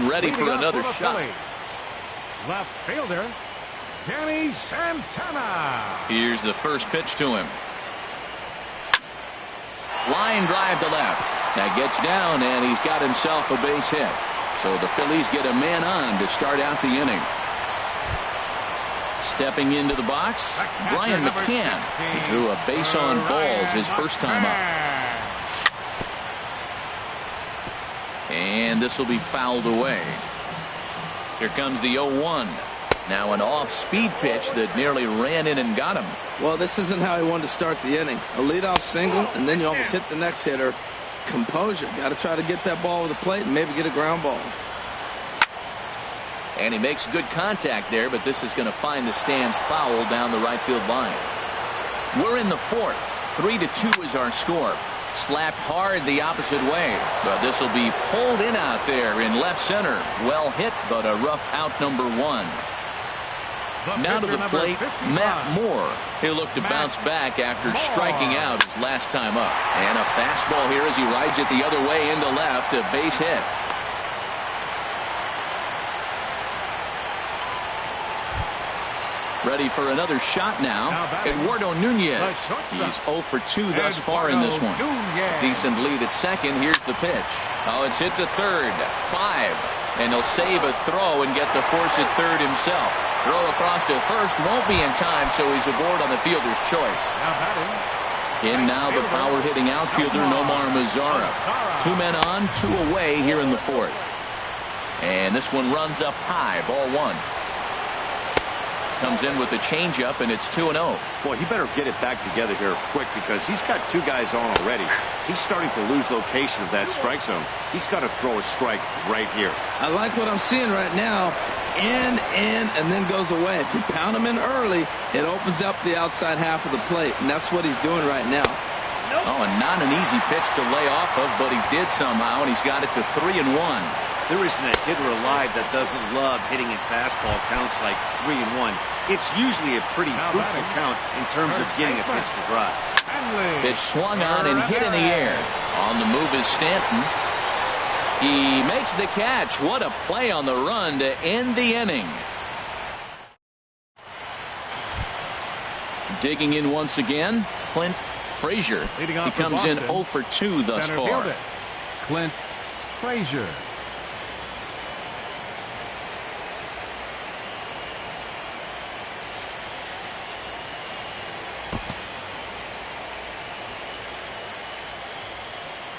ready for another shot. Left fielder, Danny Santana. Here's the first pitch to him. Line drive to left. That gets down, and he's got himself a base hit. So the Phillies get a man on to start out the inning. Stepping into the box, Brian McCann. He drew a base on balls his first time up. And this will be fouled away. Here comes the 0-1. Now an off-speed pitch that nearly ran in and got him. Well, this isn't how he wanted to start the inning. A leadoff single, and then you almost hit the next hitter. Composure. Got to try to get that ball over the plate and maybe get a ground ball. And he makes good contact there, but this is going to find the stands foul down the right field line. We're in the fourth. 3-2 is our score. Slapped hard the opposite way, but this will be pulled in out there in left center. Well hit, but a rough out, number 1. Now to the plate, Matt Moore. He'll look to bounce back after striking out his last time up. And a fastball here as he rides it the other way into left, a base hit. Ready for another shot now. Eduardo Nunez. He's 0 for 2 thus far in this one. A decent lead at second. Here's the pitch. Oh, it's hit to third. 5. And he'll save a throw and get the force at third himself. Throw across to first. Won't be in time, so he's aboard on the fielder's choice. In now the power-hitting outfielder Nomar Mazara. 2 men on, 2 away here in the fourth. And this one runs up high. Ball 1. Comes in with a changeup, and it's 2-0. Boy, he better get it back together here quick because he's got 2 guys on already. He's starting to lose location of that strike zone. He's got to throw a strike right here. I like what I'm seeing right now. In, and then goes away. If you pound him in early, it opens up the outside half of the plate, and that's what he's doing right now. Oh, and not an easy pitch to lay off of, but he did somehow, and he's got it to 3-1. There isn't a hitter alive that doesn't love hitting in fastball counts like 3-1. It's usually a pretty fruitful count in terms of getting a pitch to drive. Pitch swung on and hit in the air. On the move is Stanton. He makes the catch. What a play on the run to end the inning. Digging in once again, Clint Frazier. He comes in 0 for 2 thus far. Clint Frazier.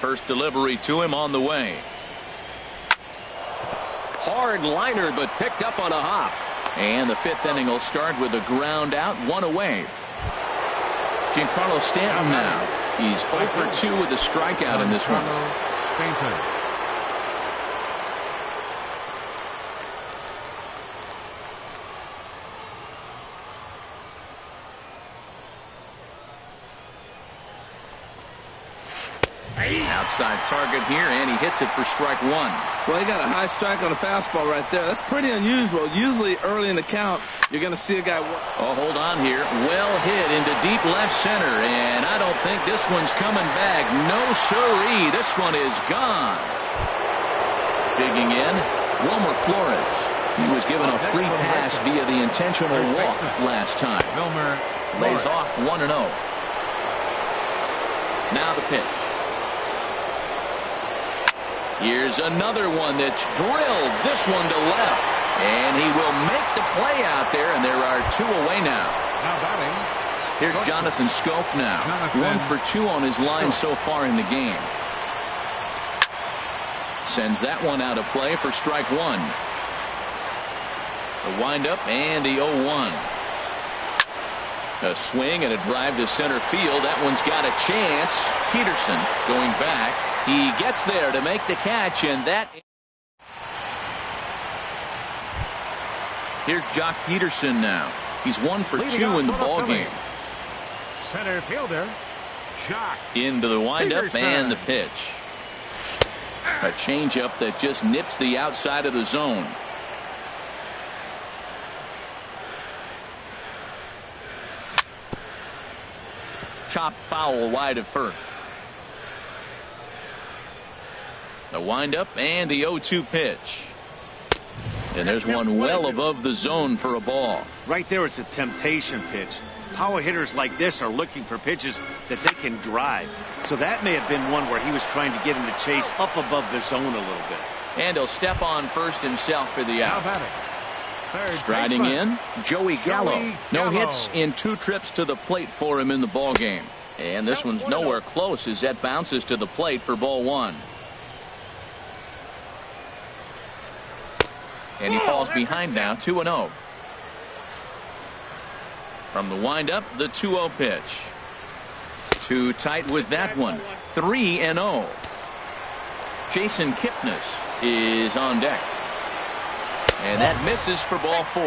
First delivery to him on the way. Hard liner, but picked up on a hop. And the 5th inning will start with a ground out, 1 away. Giancarlo Stanton now. He's 0 for 2 with a strikeout in this one. Outside target here, and he hits it for strike 1. Well, he got a high strike on a fastball right there. That's pretty unusual. Usually early in the count, you're going to see a guy. Oh, hold on here. Well hit into deep left center, and I don't think this one's coming back. No siree. This one is gone. Digging in, Wilmer Flores. He was given a free pass via the intentional walk last time. Lays off 1-0. Now the pitch. Here's another one that's drilled. This one to left. And he will make the play out there, and there are 2 away now. Here's Jonathan Schoop now. 1 for 2 on his line so far in the game. Sends that one out of play for strike 1. The windup and the 0-1. A swing and a drive to center field. That one's got a chance. Peterson going back. He gets there to make the catch, and that. Here's Jock Peterson now. He's 1 for 2 in the ball game. Center fielder, Jock. Into the windup and the pitch. A changeup that just nips the outside of the zone. Chopped foul wide of first. The windup and the 0-2 pitch. And there's one well above the zone for a ball. Right there is a temptation pitch. Power hitters like this are looking for pitches that they can drive. So that may have been one where he was trying to get him to chase up above the zone a little bit. And he'll step on first himself for the out. Striding in, Joey Gallo. No hits in 2 trips to the plate for him in the ball game. And this one's nowhere close as that bounces to the plate for ball 1. And he falls behind now, 2-0. From the windup, the 2-0 pitch. Too tight with that one. 3-0. Jason Kipnis is on deck. And that misses for ball 4.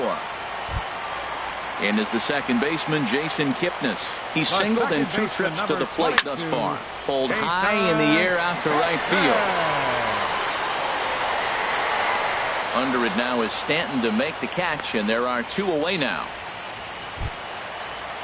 And is the second baseman, Jason Kipnis. He's singled in 2 trips to the plate thus far. Pulled high in the air out to right field. Under it now is Stanton to make the catch, and there are 2 away now.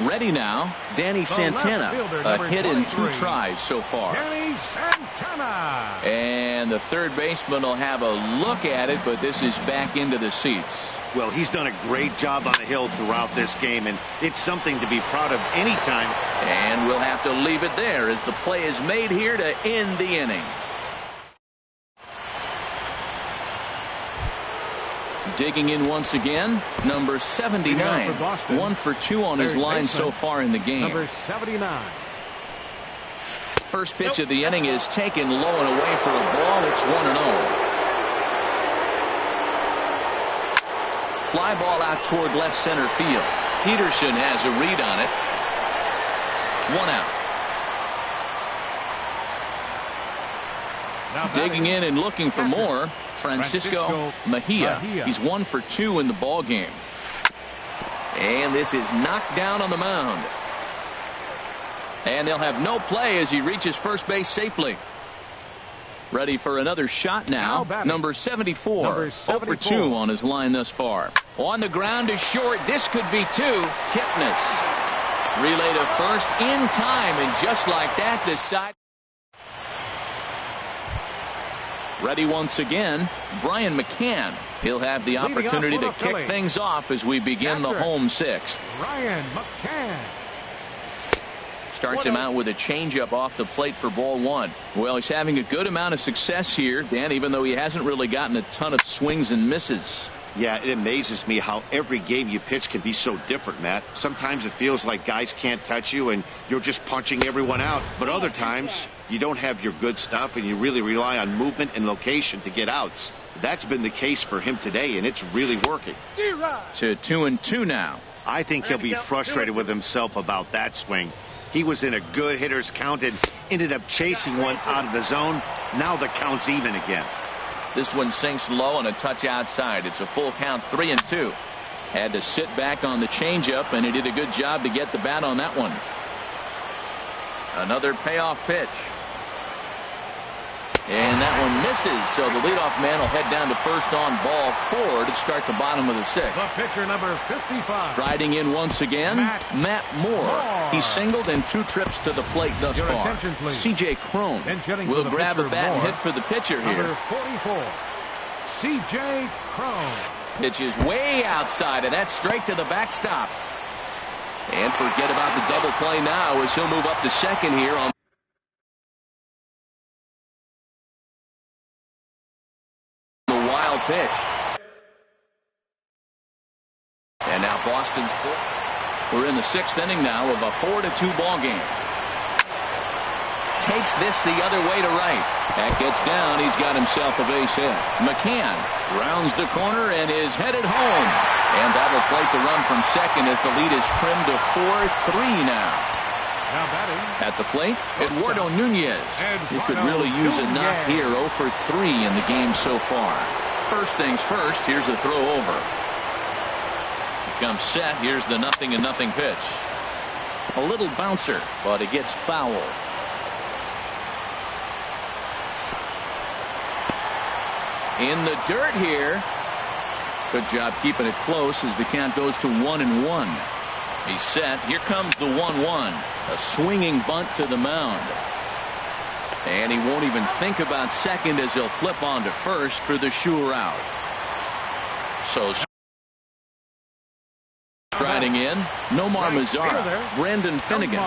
Ready now, Danny Santana. A hit in 2 tries so far. Danny Santana. And the third baseman will have a look at it, but this is back into the seats. Well, he's done a great job on the hill throughout this game, and it's something to be proud of anytime. And we'll have to leave it there as the play is made here to end the inning. Digging in once again, number 79. 1 for 2 on his line so far in the game. Number 79. First pitch of the inning is taken low and away for a ball. It's 1-0. Fly ball out toward left center field. Peterson has a read on it. 1 out. Digging in and looking for more, Francisco Mejia. He's 1 for 2 in the ball game. And this is knocked down on the mound. And they'll have no play as he reaches first base safely. Ready for another shot now. Number 74. 0 for 2 on his line thus far. On the ground is short. This could be 2. Kipnis. Relay to first in time, and just like that, the side. Ready once again, Brian McCann. He'll have the opportunity to kick things off as we begin the home 6th. Brian McCann. Starts him out with a changeup off the plate for ball 1. Well, he's having a good amount of success here, Dan, even though he hasn't really gotten a ton of swings and misses. Yeah, it amazes me how every game you pitch can be so different, Matt. Sometimes it feels like guys can't touch you and you're just punching everyone out. But other times you don't have your good stuff and you really rely on movement and location to get outs. That's been the case for him today, and it's really working. To 2-2 now. I think he'll be frustrated with himself about that swing. He was in a good hitter's count and ended up chasing one out of the zone. Now the count's even again. This one sinks low and a touch outside. It's a full count, 3-2. Had to sit back on the changeup, and he did a good job to get the bat on that one. Another payoff pitch. And that one misses, so the leadoff man will head down to first on ball 4 to start the bottom of the 6th. The pitcher, number 55. Striding in once again, Matt Moore. He singled in 2 trips to the plate thus far. C.J. Cron will grab a bat and hit for the pitcher here. Number 44, C.J. Cron. Pitch is way outside, and that's straight to the backstop. And forget about the double play now as he'll move up to second here on pitch. And now Boston's full. We're in the 6th inning now of a 4-2 ball game. Takes this the other way to right. That gets down. He's got himself a base hit. McCann rounds the corner and is headed home. And that'll plate the run from second as the lead is trimmed to 4-3 now. Now batting. At the plate, Eduardo Nunez. He could really use a knock here. 0 for 3 in the game so far. First things first, here's a throw over. He comes set. Here's the 0-0 pitch. A little bouncer, but it gets foul. In the dirt here. Good job keeping it close as the count goes to 1-1. He's set. Here comes the 1-1. A swinging bunt to the mound. And he won't even think about second as he'll flip on to first for the sure out. So striding in, Nomar Mazara, Brendan Finnegan.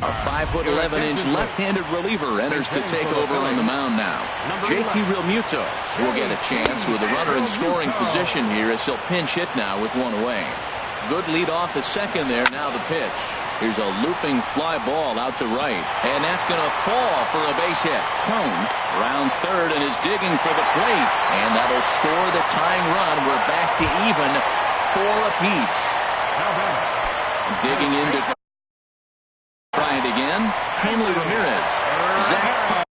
A 5'11" left-handed reliever enters to take over on the mound now. JT Realmuto will get a chance with a runner in scoring position here as he'll pinch hit now with one away. Good lead off at second there. Now the pitch. Here's a looping fly ball out to right, and that's going to fall for a base hit. Cone rounds third and is digging for the plate, and that'll score the tying run. We're back to even, 4 apiece. Digging into try it again. Hanley Ramirez. Zach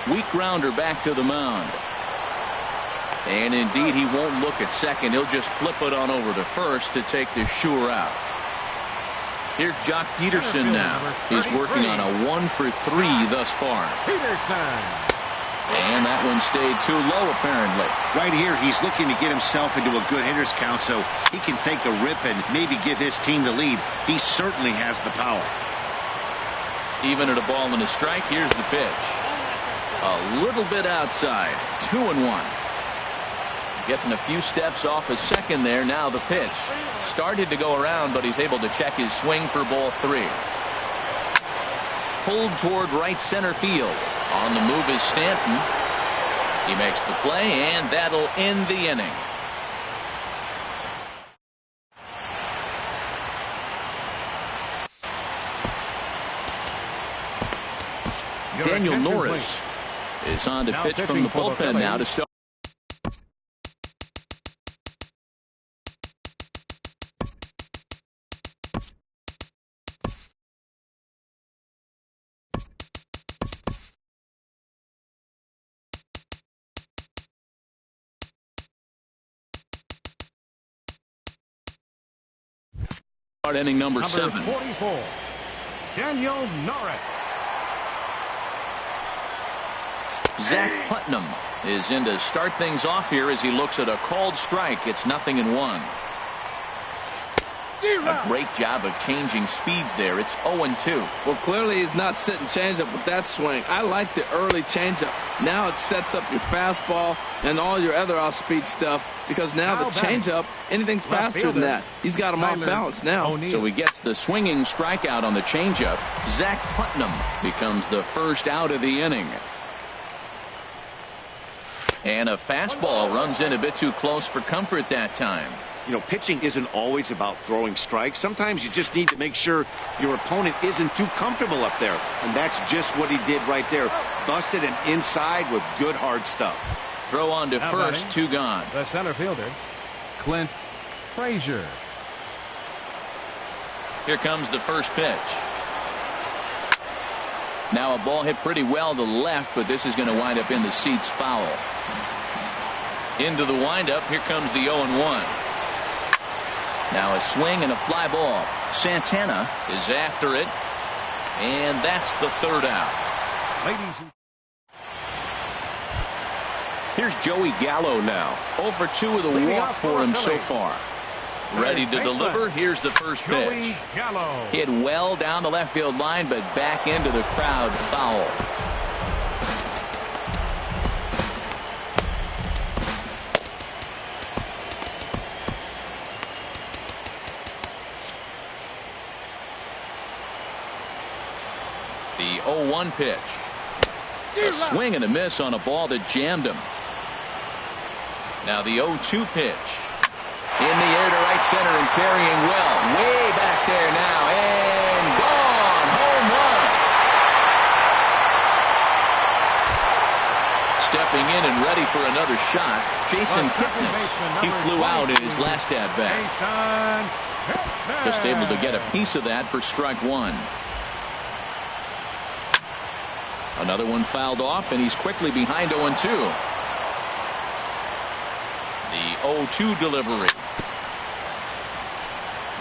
weak grounder back to the mound. And indeed, he won't look at second. He'll just flip it on over to first to take the sure out. Here's Jock Peterson now. He's working on a 1 for 3 thus far. Peterson. And that one stayed too low, apparently. Right here, he's looking to get himself into a good hitter's count so he can take a rip and maybe give his team the lead. He certainly has the power. Even at a ball and a strike, here's the pitch. A little bit outside. 2-1. Getting a few steps off a second there. Now the pitch. Started to go around, but he's able to check his swing for ball 3. Pulled toward right center field. On the move is Stanton. He makes the play, and that'll end the inning. Daniel Norris is on to pitch from the bullpen now to start. Inning number 7. 44, Daniel Norris. Zach Putnam is in to start things off here as he looks at a called strike. It's 0-1. A great job of changing speeds there. It's 0-2. Well, clearly he's not sitting changeup with that swing. I like the early changeup. Now it sets up your fastball and all your other off-speed stuff, because now the changeup, anything's faster than that. He's got him off balance now. So he gets the swinging strikeout on the changeup. Zach Putnam becomes the first out of the inning. And a fastball runs in a bit too close for comfort that time. You know, pitching isn't always about throwing strikes. Sometimes you just need to make sure your opponent isn't too comfortable up there. And that's just what he did right there. Busted an inside with good hard stuff. Throw on to first, 2 gone. The center fielder, Clint Frazier. Here comes the first pitch. Now a ball hit pretty well to the left, but this is going to wind up in the seats foul. Into the windup, here comes the 0-1. Now a swing and a fly ball. Santana is after it, and that's the third out. Here's Joey Gallo now. 0 for 2 with a walk for him so far. Ready to deliver. Here's the first pitch. Hit well down the left field line, but back into the crowd, foul. The 0-1 pitch. A swing and a miss on a ball that jammed him. Now the 0-2 pitch. In the air to right center and carrying well. Way back there now. And gone. Home run. Stepping in and ready for another shot, Jason Kipnis. He flew out in his last at-bat. Just able to get a piece of that for strike 1. Another one fouled off, and he's quickly behind 0-2. The 0-2 delivery.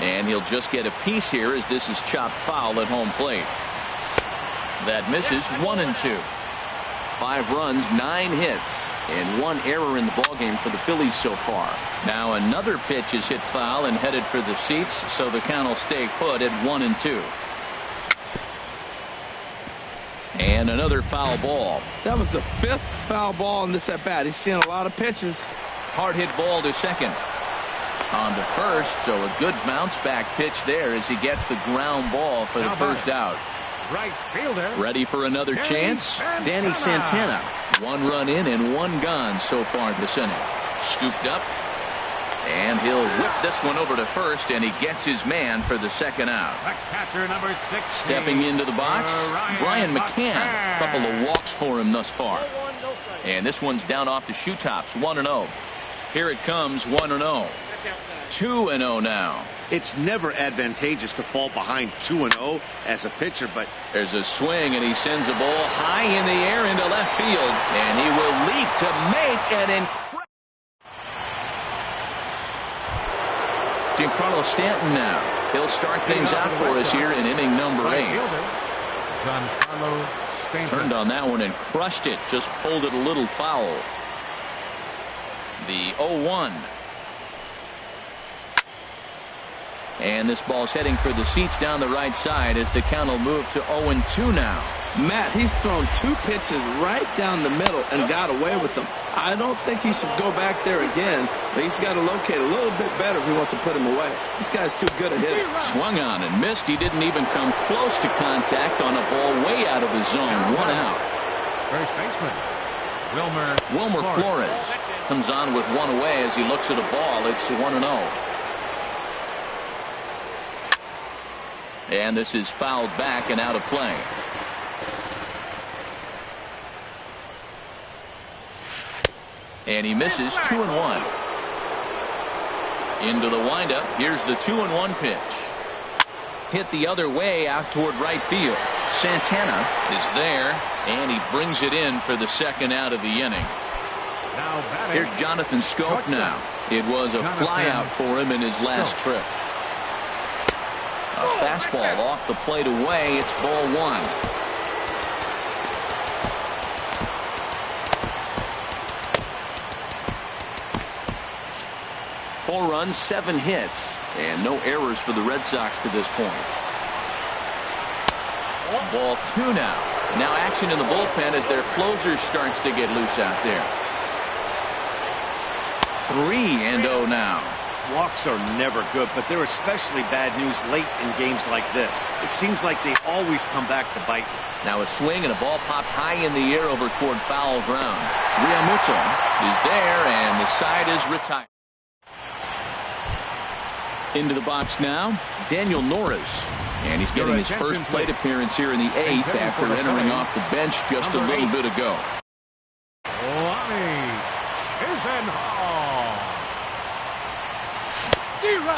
And he'll just get a piece here as this is chopped foul at home plate. That misses. 1-2. 5 runs, 9 hits. And one error in the ballgame for the Phillies so far. Now another pitch is hit foul and headed for the seats, so the count will stay put at 1-2. And another foul ball. That was the 5th foul ball in this at bat. He's seeing a lot of pitches. Hard hit ball to second. On to first, so a good bounce back pitch there as he gets the ground ball for the first out. Right fielder. Ready for another chance? Danny Santana. 1 run in and 1 gone so far this inning. Scooped up. And he'll whip this one over to first, and he gets his man for the second out. Catcher number 6. Stepping into the box, Brian McCann. A couple of walks for him thus far. And this one's down off the shoe tops, 1-0. Here it comes, 1-0. 2-0 now. It's never advantageous to fall behind 2-0 as a pitcher, but there's a swing, and he sends a ball high in the air into left field, and he will leap to make an incredible. Giancarlo Stanton now. He'll start things out for us here in inning number 8. Giancarlo Stanton. Turned on that one and crushed it. Just pulled it a little foul. The 0-1. And this ball's heading for the seats down the right side as the count will move to 0-2 now. Matt, he's thrown 2 pitches right down the middle and got away with them. I don't think he should go back there again, but he's got to locate a little bit better if he wants to put him away. This guy's too good a hitter. Swung on and missed. He didn't even come close to contact on a ball way out of his zone. 1 out. First baseman Wilmer Flores comes on with 1 away as he looks at a ball. It's 1-0. And this is fouled back and out of play. And he misses. 2-1. Into the windup. Here's the 2-1 pitch. Hit the other way out toward right field. Santana is there, and he brings it in for the second out of the inning. Here's Jonathan Schoop now. It was a flyout for him in his last trip. A fastball off the plate away. It's ball 1. Four runs, 7 hits, and no errors for the Red Sox to this point. Ball 2 now. Now action in the bullpen as their closer starts to get loose out there. 3-0 now. Walks are never good, but they're especially bad news late in games like this. It seems like they always come back to bite. Now a swing and a ball popped high in the air over toward foul ground. Realmuto is there, and the side is retired. Into the box now, Daniel Norris. And he's getting his first plate appearance here in the 8th after entering off the bench just a little bit ago.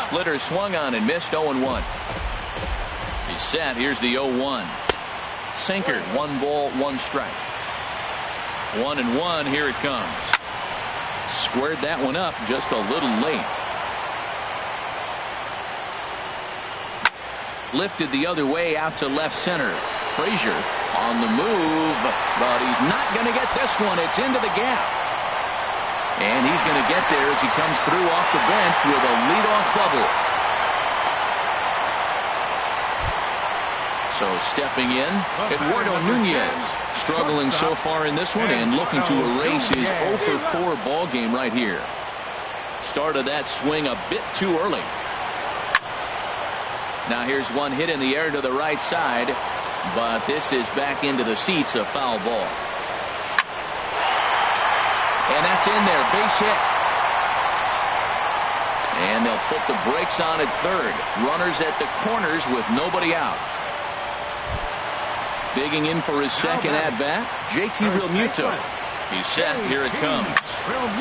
Splitter swung on and missed. 0-1. He's set. Here's the 0-1. Sinker. 1 ball, 1 strike. 1-1. Here it comes. Squared that one up just a little late. Lifted the other way out to left center. Frazier on the move, but he's not going to get this one. It's into the gap. And he's going to get there as he comes through off the bench with a leadoff double. So stepping in, Eduardo Nunez, struggling so far in this one and looking to erase his 0-for-4 ball game right here. Started that swing a bit too early. Now here's one hit in the air to the right side, but this is back into the seats, a foul ball. And that's in there, base hit. And they'll put the brakes on at third. Runners at the corners with nobody out. Digging in for his second at-bat, JT Realmuto. He's set, here it comes.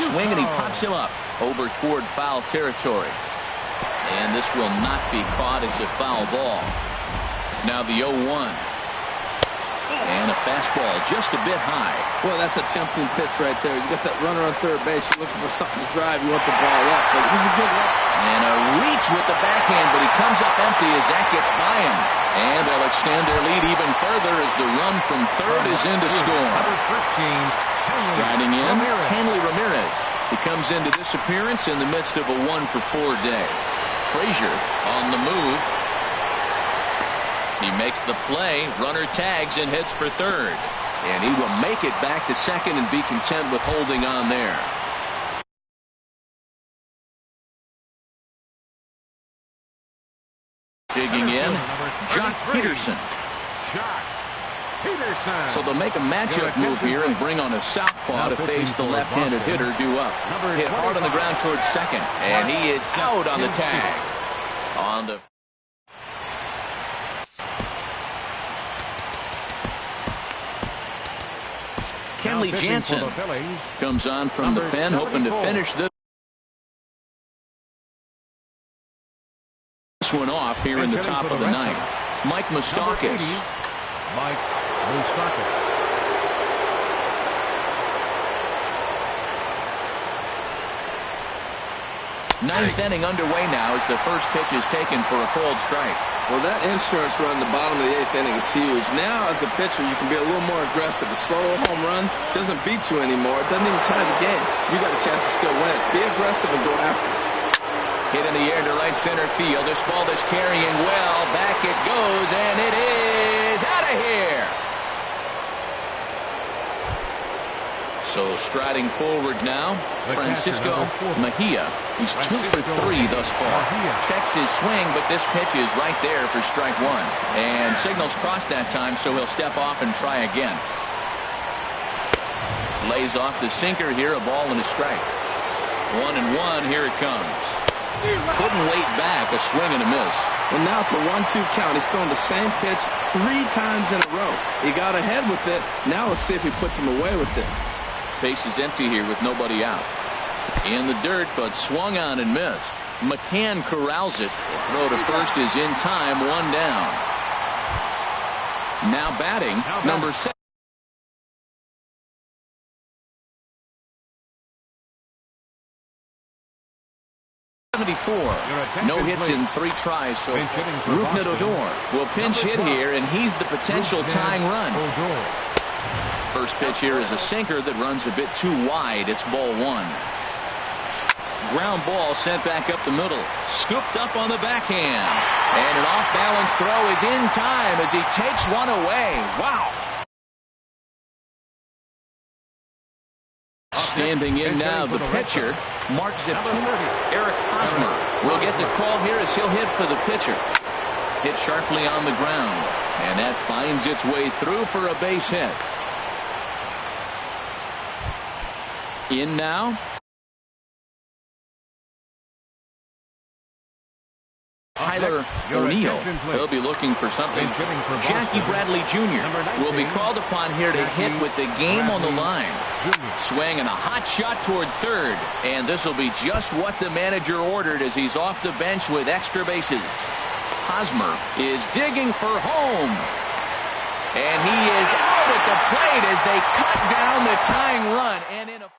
Swing and he pops him up over toward foul territory. And this will not be caught. It's a foul ball. Now the 0-1. And a fastball just a bit high. Well, that's a tempting pitch right there. You got that runner on third base. You're looking for something to drive. You want the ball up. But it was a good one. And a reach with the backhand, but he comes up empty as that gets by him. And they'll extend their lead even further as the run from third is in to score. Striding in, Hanley Ramirez. He comes into this appearance in the midst of a 1-for-4 day. Frazier on the move. He makes the play, runner tags and hits for third. And he will make it back to second and be content with holding on there. Digging in, Jock Peterson. So they'll make a matchup move here and bring on a southpaw to face the left-handed hitter due up. Hit hard on the ground towards second, and he is out on the tag. On the Kenley Jansen comes on from the pen, hoping to finish this one off here in the top of the ninth. Mike Moustakas. Ninth inning underway now as the first pitch is taken for a called strike. Well, that insurance run in the bottom of the eighth inning is huge. Now, as a pitcher, you can be a little more aggressive. A slow home run doesn't beat you anymore. It doesn't even tie the game. You got a chance to still win it. Be aggressive and go after it. Hit in the air to right center field. This ball is carrying well. Back it goes, and it is out of here. So striding forward now, Francisco Mejia. He's 2 for 3 thus far. Checks his swing, but this pitch is right there for strike one. And signals crossed that time, so he'll step off and try again. Lays off the sinker here, a ball and a strike. 1-1, here it comes. Couldn't wait back, a swing and a miss. Well, now it's a 1-2 count. He's thrown the same pitch 3 times in a row. He got ahead with it. Now let's see if he puts him away with it. Base is empty here with nobody out. In the dirt, but swung on and missed. McCann corrals it. Throw to first is in time, 1 down. Now batting, number 7. No hits in 3 tries, so Rougned Odor will pinch hit here, and he's the potential tying run. First pitch here is a sinker that runs a bit too wide. It's ball 1. Ground ball sent back up the middle. Scooped up on the backhand. And an off-balance throw is in time as he takes one away. Wow. Standing in now, the pitcher, Mark Zeptula. Eric Hosmer will get the call here as he'll hit for the pitcher. Hit sharply on the ground. And that finds its way through for a base hit. In now, Tyler O'Neill. He'll be looking for something. Jackie Bradley Jr. will be called upon here to hit with the game on the line. Swing and a hot shot toward third. And this will be just what the manager ordered as he's off the bench with extra bases. Hosmer is digging for home. And he is out at the plate as they cut down the tying run. And in a